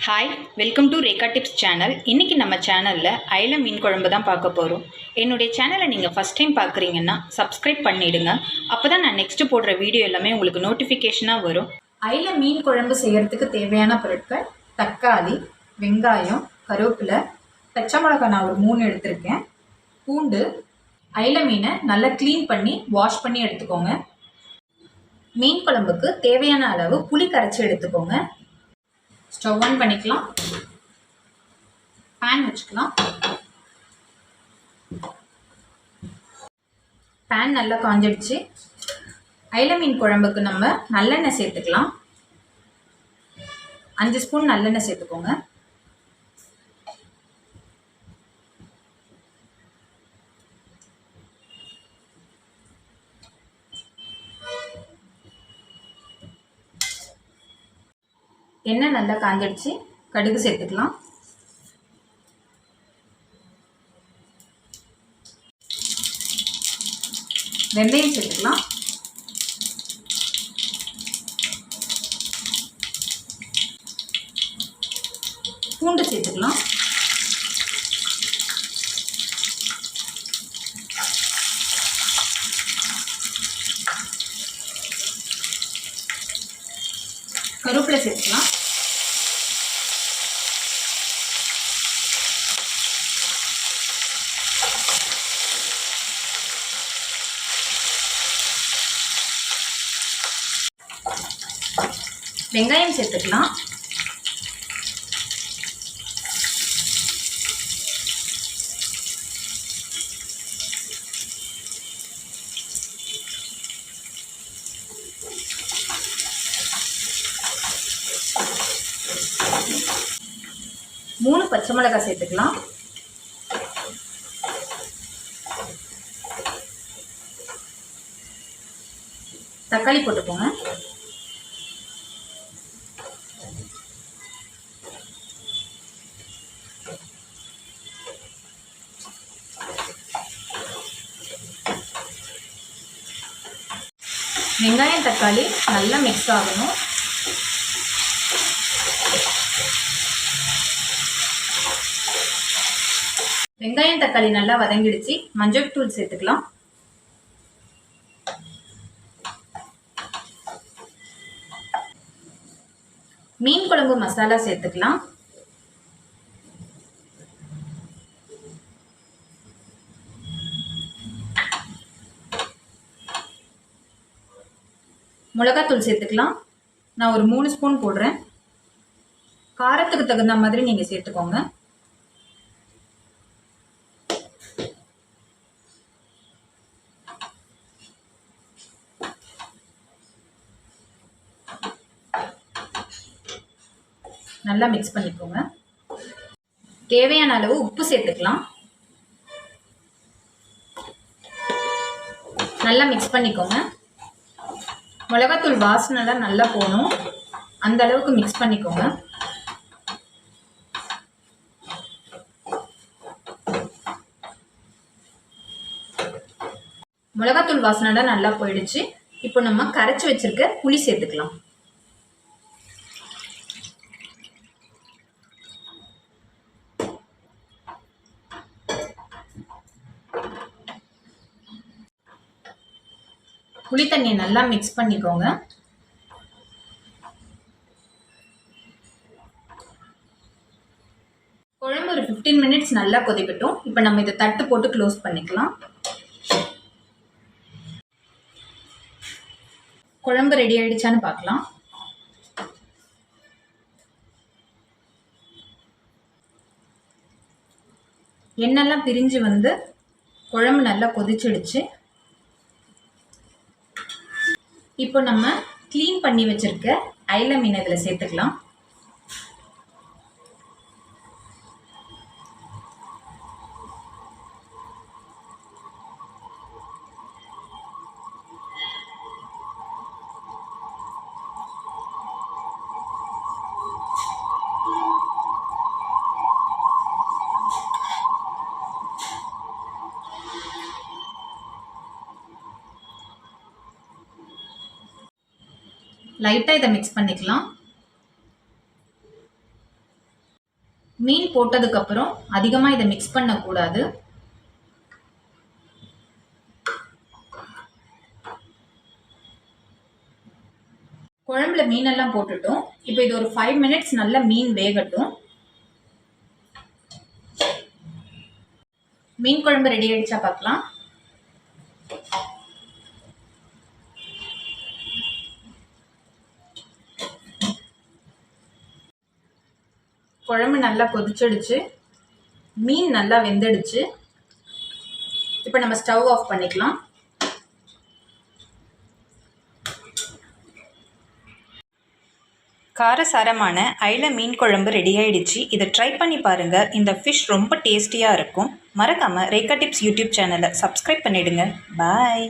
Hi, welcome to Rekha tips channel. இன்றைக்கி நம்ம சேனலில் அயில மீன் குழம்பு தான் பார்க்க போகிறோம். என்னுடைய சேனலை நீங்கள் ஃபஸ்ட் டைம் பார்க்குறீங்கன்னா சப்ஸ்கிரைப் பண்ணிவிடுங்க. அப்போ தான் நான் நெக்ஸ்ட்டு போடுற வீடியோ எல்லாமே உங்களுக்கு நோட்டிஃபிகேஷனாக வரும். அயில மீன் குழம்பு செய்கிறதுக்கு தேவையான பொருட்கள்: தக்காளி, வெங்காயம், கருவேப்பிலை, பச்சை மிளகாய் நான் ஒரு 3 எடுத்திருக்கேன், பூண்டு. அயில மீனை நல்லா க்ளீன் பண்ணி வாஷ் பண்ணி எடுத்துக்கோங்க. மீன் குழம்புக்கு தேவையான அளவு புளி கரைச்சி எடுத்துக்கோங்க. ஸ்டவ் ஆன் பண்ணிக்கலாம். பேன் வச்சுக்கலாம். பேன் நல்லா காஞ்சிடுச்சு. அயில மீன் குழம்புக்கு நம்ம நல்லெண்ணெய் சேர்த்துக்கலாம். 5 ஸ்பூன் நல்லெண்ணெய் சேர்த்துக்கோங்க. எண்ணெய் நல்லா காஞ்சிடுச்சு. கடுகு சேர்த்துக்கலாம். வெந்தயம் சேர்த்துக்கலாம். பூண்டு சேர்த்துக்கலாம். கருவேப்பிலை சேர்த்துக்கலாம். வெங்காயம் சேர்த்துக்கலாம். மூணு பச்சை மிளகாய் சேர்த்துக்கலாம். தக்காளி போட்டுக்கோங்க. வெங்காயம் தக்காளி நல்லா மிக்ஸ் ஆகணும். வெங்காயம் தக்காளி நல்லா வதங்கிடுச்சு. மஞ்சள் தூள் சேர்த்துக்கலாம். மீன் குழம்பு மசாலா சேர்த்துக்கலாம். மிளகாத்தூள் சேர்த்துக்கலாம். நான் ஒரு 3 ஸ்பூன் போடுறேன். காரத்துக்கு தகுந்த மாதிரி நீங்கள் சேர்த்துக்கோங்க. நல்லா மிக்ஸ் பண்ணிக்கோங்க. தேவையான அளவு உப்பு சேர்த்துக்கலாம். நல்லா மிக்ஸ் பண்ணிக்கோங்க. மிளகாத்தூள் வாசனைலாம் நல்லா போகணும். அந்த அளவுக்கு மிக்ஸ் பண்ணிக்கோங்க. மிளகாத்தூள் வாசனைலாம் நல்லா போயிடுச்சு. இப்போ நம்ம கரைச்சி வச்சிருக்க புளி சேர்த்துக்கலாம். புளி தண்ணியை நல்லா மிக்ஸ் பண்ணிக்கோங்க. குழம்பு ஒரு 15 மினிட்ஸ் நல்லா கொதிக்கட்டும். இப்போ நம்ம இதை தட்டு போட்டு க்ளோஸ் பண்ணிக்கலாம். குழம்பு ரெடி ஆயிடுச்சான்னு பார்க்கலாம். எண்ணெய்லாம் பிரிஞ்சு வந்து குழம்பு நல்லா கொதிச்சிடுச்சு. இப்போ நம்ம க்ளீன் பண்ணி வச்சிருக்க அயில மீன் இதில் சேர்த்துக்கலாம். லைட்டாக இதை மிக்ஸ் பண்ணிக்கலாம். மீன் போட்டதுக்கப்புறம் அதிகமாக இதை மிக்ஸ் பண்ணக்கூடாது. குழம்புல மீனெல்லாம் போட்டுட்டோம். இப்போ இது ஒரு 5 மினிட்ஸ் நல்லா மீன் வேகட்டும். மீன் குழம்பு ரெடி ஆயிடுச்சா பார்க்கலாம். குழம்பு நல்லா கொதிச்சிடுச்சு, மீன் நல்லா வெந்துடுச்சு. இப்போ நம்ம ஸ்டவ் ஆஃப் பண்ணிக்கலாம். காரசாரமான அயில மீன் குழம்பு ரெடி ஆயிடுச்சு. இதை ட்ரை பண்ணி பாருங்கள். இந்த ஃபிஷ் ரொம்ப டேஸ்டியாக இருக்கும். மறக்காமல் ரேகா டிப்ஸ் யூடியூப் சேனலை சப்ஸ்கிரைப் பண்ணிவிடுங்க. பாய்.